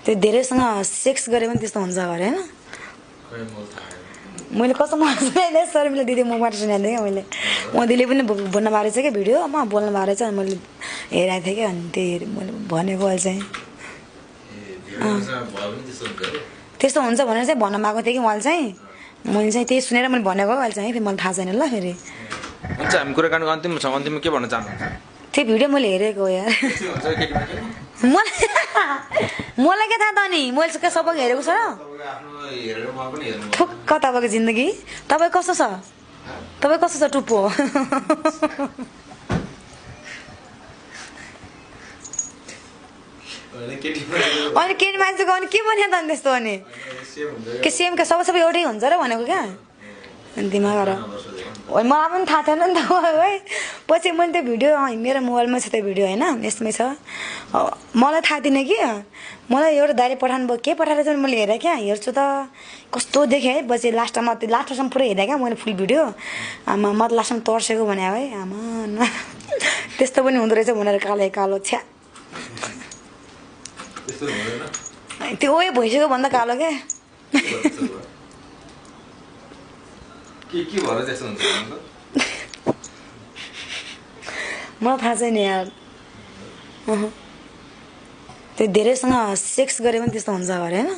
त्यो धेरैसँग सेक्स गरे पनि त्यस्तो हुन्छ अरे हैन मैले कस्तो सुनाइदिएँ शर्मिला दिदी मबाट सुनाइदिएँ क्या मैले मोदीले पनि बोल्न बारे छ क्या भिडियो बोल्न बारे छ मैले हेरेको थिएँ क्या अनि त्यही मैले भनेको अहिले चाहिँ त्यस्तो हुन्छ भनेर चाहिँ भन्न मागेको थिएँ कि मैले चाहिँ त्यही सुनेर मैले भनेको अहिले चाहिँ फेरि मलाई थाहा छैन ल फेरि हुन्छ हामी कुराकानीको अन्तिममा के भन्न चाहनुहुन्छ त्यो भिडियो मैले हेरेको यार मलाई के थाहा त नि मैले सबैको हेरेको छ र ठुक्क तपाईँको जिन्दगी तपाईँ कस्तो छ टुप्पो अनि केटी मान्छेको अनि के भन्यो त अनि त्यस्तो अनि के सेम क्या सबै एउटै हुन्छ र भनेको क्या दिमाग र मलाई पनि थाहा थिएन नि त है पछि मैले त्यो भिडियो मेरो मोबाइलमा छ त्यो भिडियो होइन यसमै छ मलाई थाहा थिएन कि मलाई एउटा दाइले पठाउनु भयो के पठाएर चाहिँ मैले हेरेँ क्या हेर्छु त कस्तो देखेँ है पछि लास्टसम्म पुरै हेरेँ क्या मैले फुल भिडियो आमा म त लास्टमा तर्सेको भने है आमा त्यस्तो पनि हुँदो रहेछ भनेर कालो छ्या त्यो ओए भइसक्यो भन्दा कालो क्या के भएर त्यस्तो हुन्छ मलाई थाहा छैन यार त्यो धेरैसँग सेक्स गरे पनि त्यस्तो हुन्छ अरे हैन